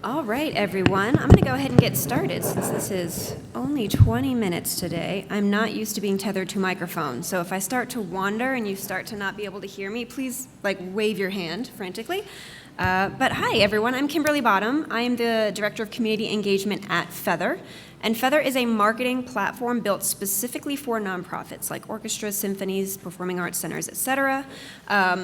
All right, everyone. I'm going to go ahead and get started since this is only 20 minutes today. I'm not used to being tethered to a microphone, so if I start to wander and you start to not be able to hear me, please wave your hand frantically. But hi, everyone. I'm Kimberly Bottom. I am the Director of Community Engagement at Feathr. And Feathr is a marketing platform built specifically for nonprofits like orchestras, symphonies, performing arts centers, etc.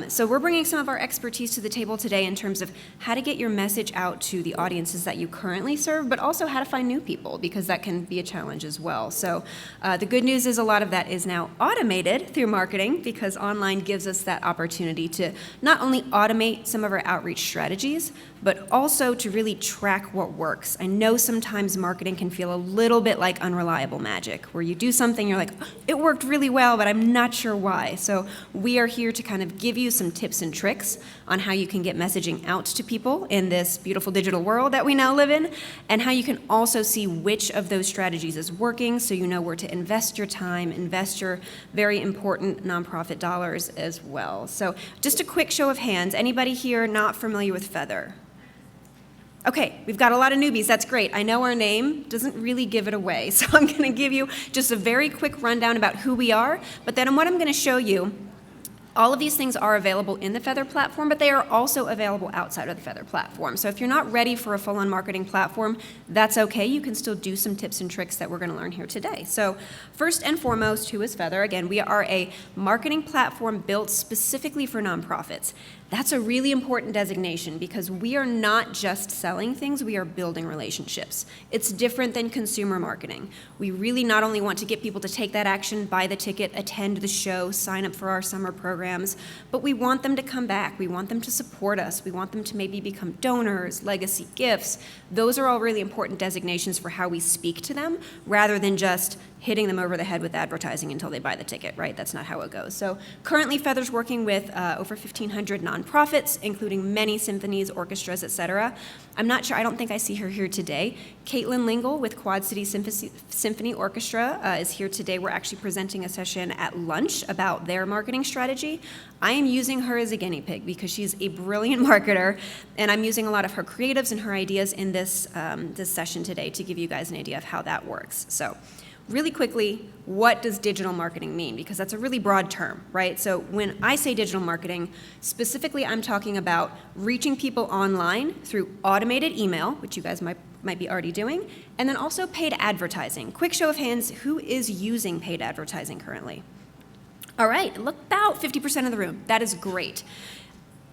So we're bringing some of our expertise to the table today in terms of how to get your message out to the audiences that you currently serve, but also how to find new people, because that can be a challenge as well. So the good news is a lot of that is now automated through marketing, because online gives us that opportunity to not only automate some of our outreach strategies, but also to really track what works. I know sometimes marketing can feel a little bit like unreliable magic, where you do something, you're like, oh, it worked really well, but I'm not sure why. So we are here to kind of give you some tips and tricks on how you can get messaging out to people in this beautiful digital world that we now live in, and how you can also see which of those strategies is working, so you know where to invest your time, invest your very important nonprofit dollars as well. So just a quick show of hands, anybody here not familiar with Feathr? Okay, we've got a lot of newbies, that's great. I know our name doesn't really give it away, so I'm gonna give you just a very quick rundown about who we are, but then what I'm gonna show you, all of these things are available in the Feathr platform, but they are also available outside of the Feathr platform. So if you're not ready for a full-on marketing platform, that's okay. You can still do some tips and tricks that we're gonna learn here today. So first and foremost, who is Feathr? Again, we are a marketing platform built specifically for nonprofits. That's a really important designation, because we are not just selling things, we are building relationships. It's different than consumer marketing. We really not only want to get people to take that action, buy the ticket, attend the show, sign up for our summer programs, but we want them to come back. We want them to support us. We want them to maybe become donors, legacy gifts. Those are all really important designations for how we speak to them, rather than just hitting them over the head with advertising until they buy the ticket, right? That's not how it goes. So currently Feathr's working with over 1,500 nonprofits, including many symphonies, orchestras, etc. I'm not sure, I don't think I see her here today. Caitlin Lingle with Quad City Symphony Orchestra is here today. We're actually presenting a session at lunch about their marketing strategy. I am using her as a guinea pig because she's a brilliant marketer, and I'm using a lot of her creatives and her ideas in this session today to give you guys an idea of how that works. So really quickly, what does digital marketing mean? Because that's a really broad term, right? So when I say digital marketing, specifically I'm talking about reaching people online through automated email, which you guys might be already doing, and then also paid advertising. Quick show of hands, who is using paid advertising currently? All right, look, about 50% of the room. That is great.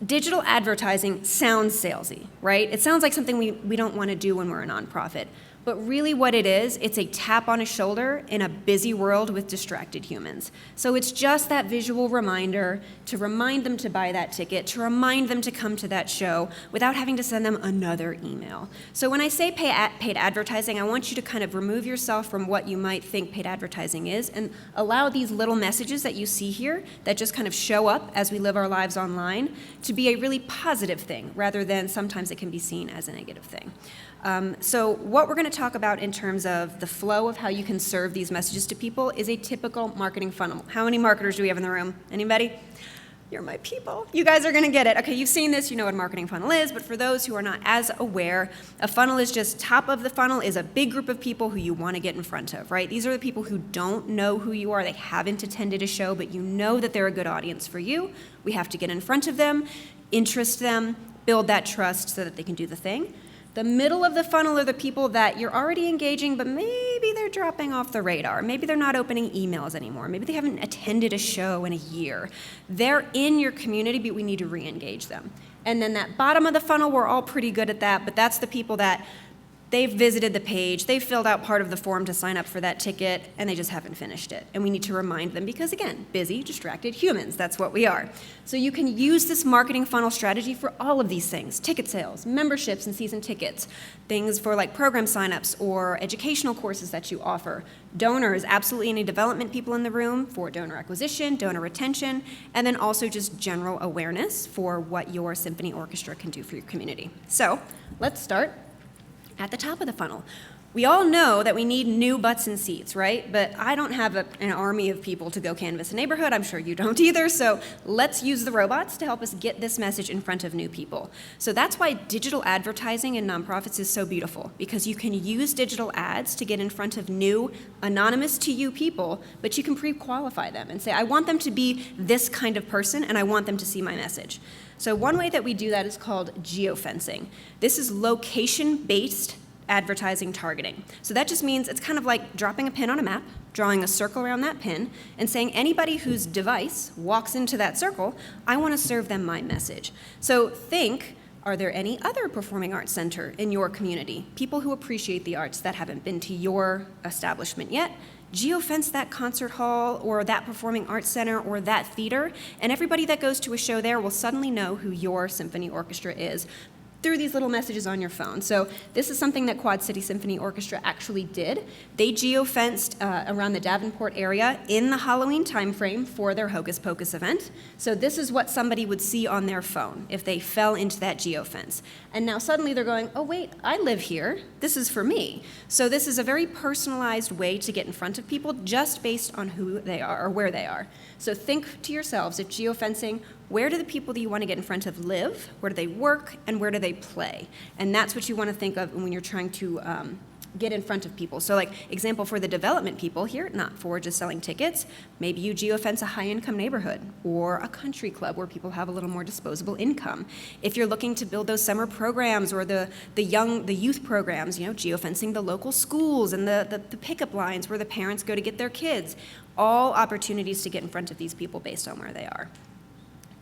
Digital advertising sounds salesy, right? It sounds like something we don't want to do when we're a nonprofit. But really what it is, it's a tap on a shoulder in a busy world with distracted humans. So it's just that visual reminder to remind them to buy that ticket, to remind them to come to that show without having to send them another email. So when I say paid advertising, I want you to kind of remove yourself from what you might think paid advertising is and allow these little messages that you see here that just kind of show up as we live our lives online to be a really positive thing, rather than sometimes it can be seen as a negative thing. So what we're going to talk about in terms of the flow of how you can serve these messages to people is a typical marketing funnel. How many marketers do we have in the room? Anybody? You're my people. You guys are going to get it. Okay, you've seen this, you know what a marketing funnel is, but for those who are not as aware, a funnel is just top of the funnel is a big group of people who you want to get in front of, right? These are the people who don't know who you are. They haven't attended a show, but you know that they're a good audience for you. We have to get in front of them, interest them, build that trust so that they can do the thing. The middle of the funnel are the people that you're already engaging, but maybe they're dropping off the radar. Maybe they're not opening emails anymore. Maybe they haven't attended a show in a year. They're in your community, but we need to re-engage them. And then that bottom of the funnel, we're all pretty good at that, but that's the people that they've visited the page, they've filled out part of the form to sign up for that ticket, and they just haven't finished it. And we need to remind them because, again, busy, distracted humans, that's what we are. So you can use this marketing funnel strategy for all of these things: ticket sales, memberships and season tickets, things for like program signups or educational courses that you offer, donors, absolutely any development people in the room for donor acquisition, donor retention, and then also just general awareness for what your symphony orchestra can do for your community. So let's start at the top of the funnel. We all know that we need new butts in seats, right? But I don't have an army of people to go canvass a neighborhood. I'm sure you don't either. So let's use the robots to help us get this message in front of new people. So that's why digital advertising in nonprofits is so beautiful, because you can use digital ads to get in front of new, anonymous to you people, but you can pre-qualify them and say, I want them to be this kind of person, and I want them to see my message. So one way that we do that is called geofencing. This is location-based advertising targeting. So that just means it's kind of like dropping a pin on a map, drawing a circle around that pin, and saying anybody whose device walks into that circle, I want to serve them my message. So think, are there any other performing arts center in your community? People who appreciate the arts that haven't been to your establishment yet? Geofence that concert hall or that performing arts center or that theater, and everybody that goes to a show there will suddenly know who your symphony orchestra is through these little messages on your phone. So this is something that Quad City Symphony Orchestra actually did. They geofenced around the Davenport area in the Halloween timeframe for their Hocus Pocus event. So this is what somebody would see on their phone if they fell into that geofence. And now suddenly they're going, oh wait, I live here. This is for me. So this is a very personalized way to get in front of people just based on who they are or where they are. So think to yourselves, if geofencing, where do the people that you want to get in front of live, where do they work, and where do they play? And that's what you want to think of when you're trying to get in front of people. So like, example for the development people here, not for just selling tickets, maybe you geofence a high-income neighborhood or a country club where people have a little more disposable income. If you're looking to build those summer programs or the youth programs, geofencing the local schools and the pickup lines where the parents go to get their kids, all opportunities to get in front of these people based on where they are.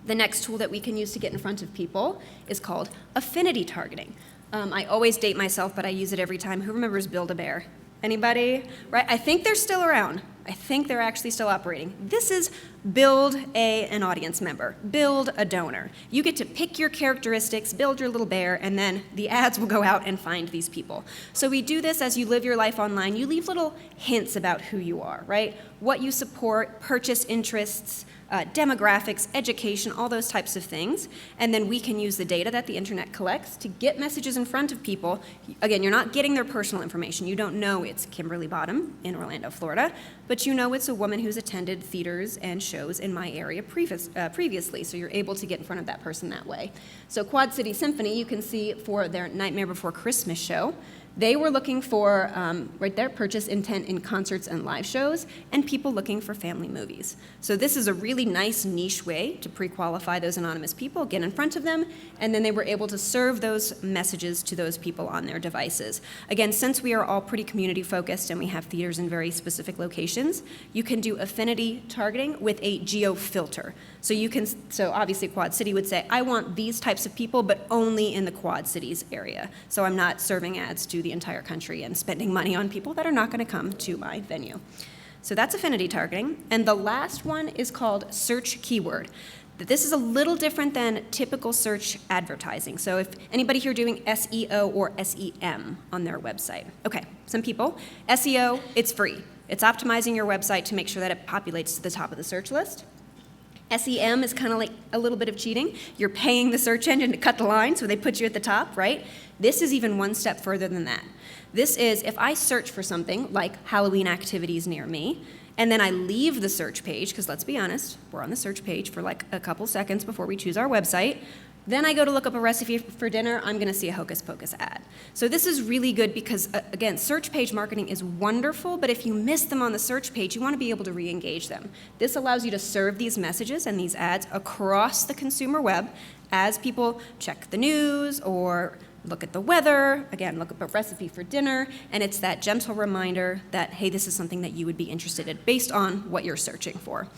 The next tool that we can use to get in front of people is called affinity targeting. I always date myself, but I use it every time. Who remembers Build-A-Bear? Anybody? Right? I think they're still around. I think they're actually still operating. This is build an audience member, build a donor. You get to pick your characteristics, build your little bear, and then the ads will go out and find these people. So we do this as you live your life online. You leave little hints about who you are, right? What you support, purchase interests, demographics, education, all those types of things. And then we can use the data that the internet collects to get messages in front of people. Again, you're not getting their personal information. You don't know it's Kimberly Bottom in Orlando, Florida, but you know it's a woman who's attended theaters and shows in my area previously, so you're able to get in front of that person that way. So Quad City Symphony, you can see for their Nightmare Before Christmas show, they were looking for right there, purchase intent in concerts and live shows, and people looking for family movies. So this is a really nice niche way to pre-qualify those anonymous people, get in front of them, and then they were able to serve those messages to those people on their devices. Again, since we are all pretty community focused and we have theaters in very specific locations, you can do affinity targeting with a geo filter. So obviously Quad City would say, I want these types of people, but only in the Quad Cities area. So I'm not serving ads to the entire country and spending money on people that are not going to come to my venue. So that's affinity targeting. And the last one is called search keyword. This is a little different than typical search advertising. So if anybody here doing SEO or SEM on their website. Okay, some people. SEO, it's free. It's optimizing your website to make sure that it populates to the top of the search list. SEM is kind of like a little bit of cheating. You're paying the search engine to cut the line, so they put you at the top, right? This is even one step further than that. This is if I search for something like Halloween activities near me, and then I leave the search page, because let's be honest, we're on the search page for like a couple seconds before we choose our website. Then I go to look up a recipe for dinner, I'm going to see a Hocus Pocus ad. So this is really good because, again, search page marketing is wonderful, but if you miss them on the search page, you want to be able to re-engage them. This allows you to serve these messages and these ads across the consumer web as people check the news or look at the weather, again, look up a recipe for dinner, and it's that gentle reminder that, hey, this is something that you would be interested in based on what you're searching for.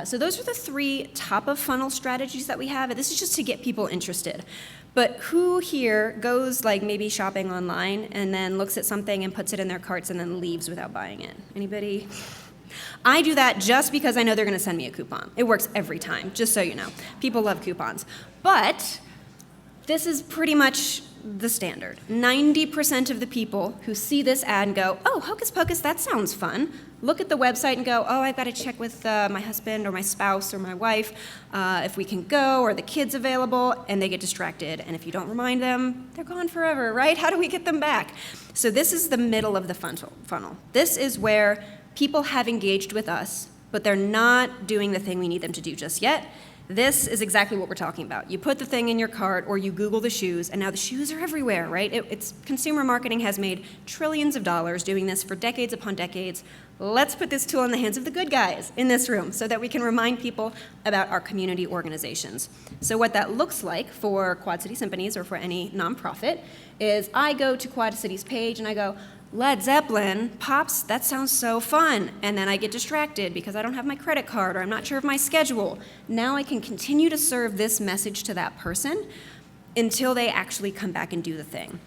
So those are the 3 top-of-funnel strategies that we have. This is just to get people interested. But who here goes like maybe shopping online and then looks at something and puts it in their carts and then leaves without buying it? Anybody? I do that just because I know they're going to send me a coupon. It works every time, just so you know. People love coupons. But this is pretty much the standard. 90% of the people who see this ad and go, oh, Hocus Pocus, that sounds fun, look at the website and go, oh, I've got to check with my husband or my spouse or my wife if we can go, or the kid's available, and they get distracted. And if you don't remind them, they're gone forever, right? How do we get them back? So this is the middle of the funnel. This is where people have engaged with us, but they're not doing the thing we need them to do just yet. This is exactly what we're talking about. You put the thing in your cart, or you Google the shoes, and now the shoes are everywhere, right? Consumer marketing has made trillions of dollars doing this for decades upon decades. Let's put this tool in the hands of the good guys in this room so that we can remind people about our community organizations. So what that looks like for Quad City Symphonies or for any nonprofit is I go to Quad City's page and I go, Led Zeppelin, Pops, that sounds so fun. And then I get distracted because I don't have my credit card or I'm not sure of my schedule. Now I can continue to serve this message to that person until they actually come back and do the thing.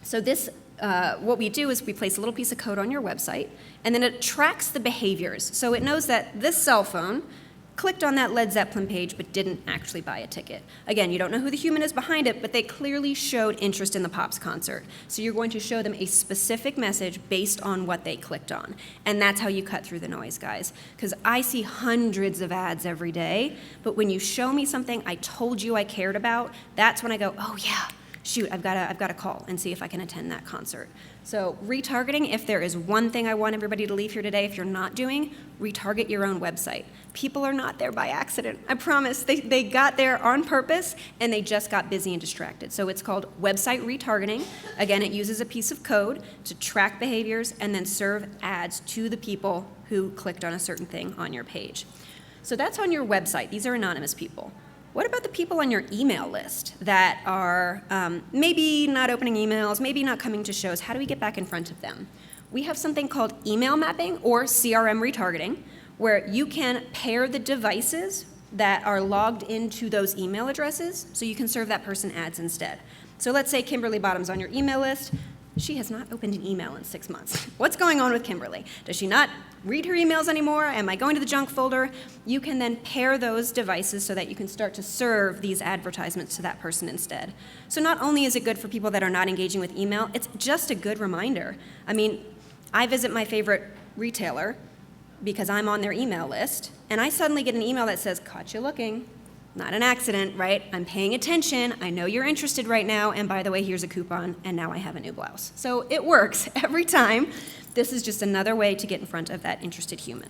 So this, what we do is we place a little piece of code on your website, and then it tracks the behaviors. So it knows that this cell phone clicked on that Led Zeppelin page but didn't actually buy a ticket. Again, you don't know who the human is behind it, but they clearly showed interest in the Pops concert. So you're going to show them a specific message based on what they clicked on. And that's how you cut through the noise, guys. Because I see hundreds of ads every day, but when you show me something I told you I cared about, that's when I go, oh yeah, shoot, I've got to call and see if I can attend that concert. So retargeting, if there is one thing I want everybody to leave here today, if you're not doing, retarget your own website. People are not there by accident. I promise. They got there on purpose, and they just got busy and distracted. So it's called website retargeting. Again, it uses a piece of code to track behaviors and then serve ads to the people who clicked on a certain thing on your page. So that's on your website. These are anonymous people. What about the people on your email list that are maybe not opening emails, maybe not coming to shows? How do we get back in front of them? We have something called email mapping or CRM retargeting, where you can pair the devices that are logged into those email addresses so you can serve that person ads instead. So let's say Kimberly Bottom's on your email list. She has not opened an email in 6 months. What's going on with Kimberly? Does she not read her emails anymore? Am I going to the junk folder? You can then pair those devices so that you can start to serve these advertisements to that person instead. So not only is it good for people that are not engaging with email, it's just a good reminder. I mean, I visit my favorite retailer because I'm on their email list, and I suddenly get an email that says, caught you looking. Not an accident, right? I'm paying attention. I know you're interested right now. And by the way, here's a coupon. And now I have a new blouse. So it works every time. This is just another way to get in front of that interested human.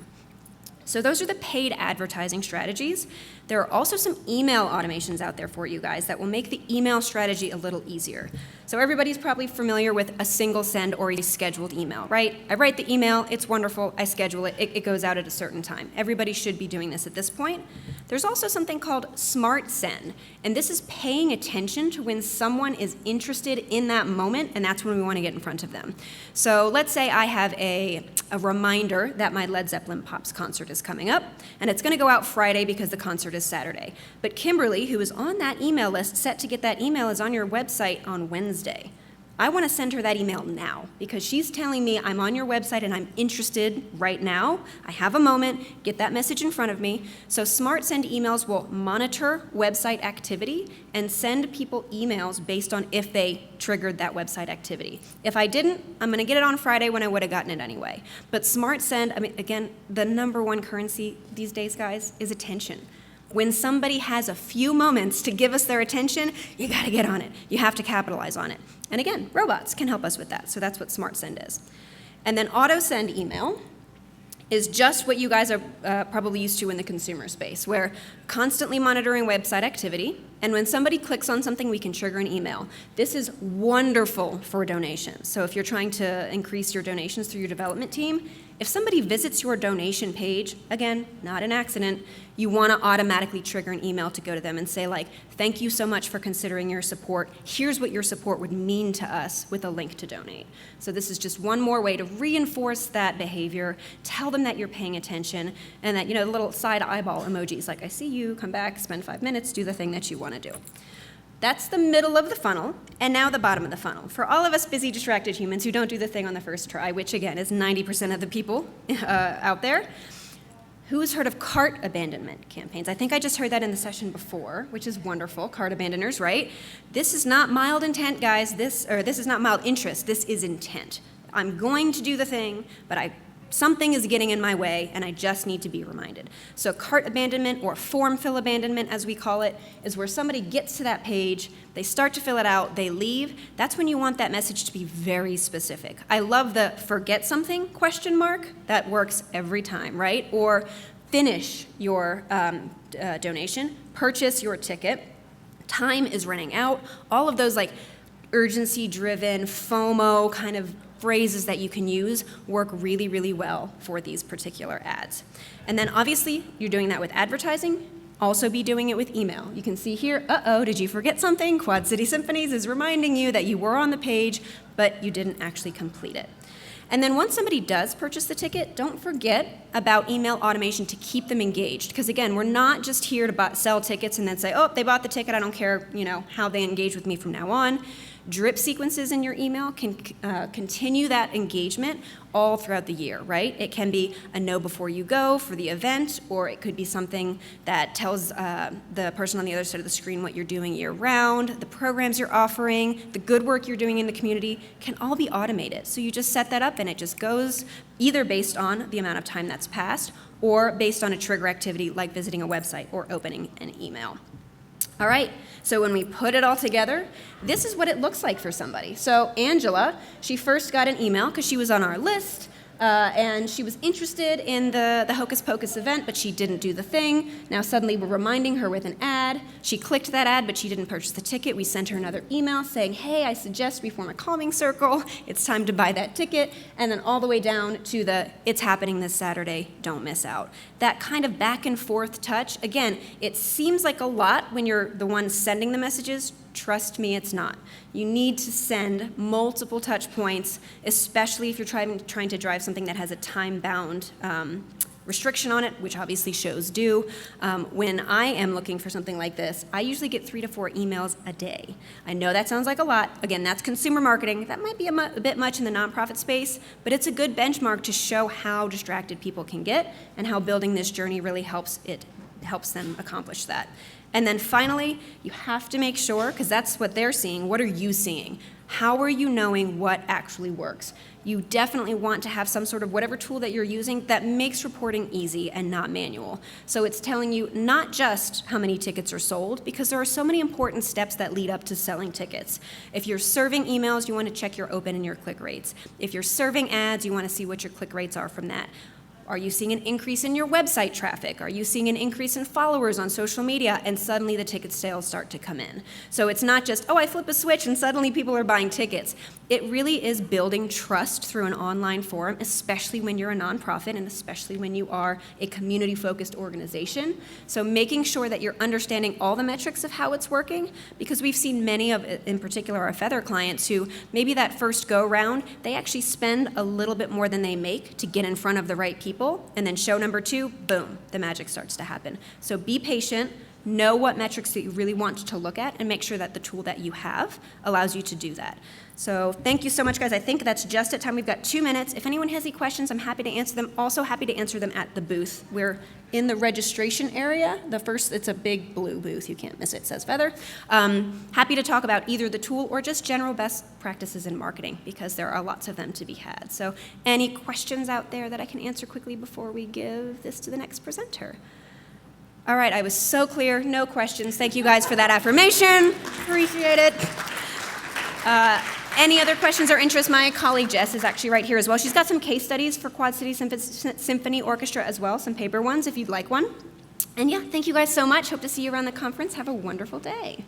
So those are the paid advertising strategies. There are also some email automations out there for you guys that will make the email strategy a little easier. So everybody's probably familiar with a single send or a scheduled email, right? I write the email, it's wonderful, I schedule it, it goes out at a certain time. Everybody should be doing this at this point. There's also something called Smart Send, and this is paying attention to when someone is interested in that moment, and that's when we want to get in front of them. So let's say I have a reminder that my Led Zeppelin Pops concert is coming up, and it's going to go out Friday because the concert is Saturday. But Kimberly, who is on that email list, set to get that email, is on your website on Wednesday. I want to send her that email now because she's telling me I'm on your website and I'm interested right now. I have a moment, get that message in front of me. So Smart Send emails will monitor website activity and send people emails based on if they triggered that website activity. If I didn't, I'm going to get it on Friday when I would have gotten it anyway. But Smart Send, I mean, again, the number one currency these days, guys, is attention. When somebody has a few moments to give us their attention, you got to get on it. You have to capitalize on it. And again, robots can help us with that. So that's what Smart Send is. And then auto send email is just what you guys are probably used to in the consumer space, where constantly monitoring website activity, and when somebody clicks on something, we can trigger an email. This is wonderful for donations. So if you're trying to increase your donations through your development team, if somebody visits your donation page, again, not an accident, you want to automatically trigger an email to go to them and say, like, thank you so much for considering your support. Here's what your support would mean to us with a link to donate. So this is just one more way to reinforce that behavior, tell them that you're paying attention, and that, the little side eyeball emojis, like, I see you, come back, spend 5 minutes, do the thing that you want to do. That's the middle of the funnel, and now the bottom of the funnel. For all of us busy, distracted humans who don't do the thing on the first try, which again is 90% of the people out there, Who's heard of cart abandonment campaigns? I think I just heard that in the session before, which is wonderful, cart abandoners, right? This is not mild intent, guys. This is not mild interest. This is intent. I'm going to do the thing, but something is getting in my way, and I just need to be reminded. So cart abandonment, or form fill abandonment, as we call it, is where somebody gets to that page, they start to fill it out, they leave. That's when you want that message to be very specific. I love the forget something ? That works every time, right? Or finish your donation, purchase your ticket, time is running out. All of those like urgency-driven, FOMO kind of phrases that you can use work really, really well for these particular ads. And then obviously, you're doing that with advertising. Also be doing it with email. You can see here, did you forget something? Quad City Symphonies is reminding you that you were on the page, but you didn't actually complete it. And then once somebody does purchase the ticket, don't forget about email automation to keep them engaged. Because again, we're not just here to sell tickets and then say, oh, they bought the ticket, I don't care, how they engage with me from now on. Drip sequences in your email can continue that engagement all throughout the year, right? It can be a know before you go for the event, or it could be something that tells the person on the other side of the screen what you're doing year round, the programs you're offering, the good work you're doing in the community can all be automated. So you just set that up and it just goes either based on the amount of time that's passed or based on a trigger activity like visiting a website or opening an email. All right, so when we put it all together, this is what it looks like for somebody. So Angela, she first got an email because she was on our list, and she was interested in the Hocus Pocus event, but she didn't do the thing. Now suddenly we're reminding her with an ad. She clicked that ad, but she didn't purchase the ticket. We sent her another email saying, hey, I suggest we form a calming circle. It's time to buy that ticket. And then all the way down to it's happening this Saturday, don't miss out. That kind of back and forth touch, again, it seems like a lot when you're the one sending the messages. Trust me, it's not. You need to send multiple touch points, especially if you're trying to drive something that has a time-bound restriction on it, which obviously shows do. When I am looking for something like this, I usually get 3 to 4 emails a day. I know that sounds like a lot. Again, that's consumer marketing. That might be a bit much in the nonprofit space, but it's a good benchmark to show how distracted people can get and how building this journey really helps them accomplish that. And then finally, you have to make sure, because that's what they're seeing, what are you seeing? How are you knowing what actually works? You definitely want to have some sort of whatever tool that you're using that makes reporting easy and not manual. So it's telling you not just how many tickets are sold, because there are so many important steps that lead up to selling tickets. If you're serving emails, you want to check your open and your click rates. If you're serving ads, you want to see what your click rates are from that. Are you seeing an increase in your website traffic? Are you seeing an increase in followers on social media? And suddenly the ticket sales start to come in. So it's not just, I flip a switch and suddenly people are buying tickets. It really is building trust through an online forum, especially when you're a nonprofit and especially when you are a community-focused organization. So making sure that you're understanding all the metrics of how it's working, because we've seen many of, in particular, our Feathr clients who maybe that first go-round, they actually spend a little bit more than they make to get in front of the right people. And then show number 2, boom, the magic starts to happen. So be patient, know what metrics that you really want to look at, and make sure that the tool that you have allows you to do that. So thank you so much, guys. I think that's just at time. We've got 2 minutes. If anyone has any questions, I'm happy to answer them. Also happy to answer them at the booth. We're in the registration area. It's a big blue booth. You can't miss it. It says Feathr. Happy to talk about either the tool or just general best practices in marketing, because there are lots of them to be had. So any questions out there that I can answer quickly before we give this to the next presenter? All right, I was so clear, no questions. Thank you guys for that affirmation. Appreciate it. Any other questions or interests? My colleague Jess is actually right here as well. She's got some case studies for Quad City Symphony Orchestra as well, some paper ones if you'd like one. And yeah, thank you guys so much. Hope to see you around the conference. Have a wonderful day.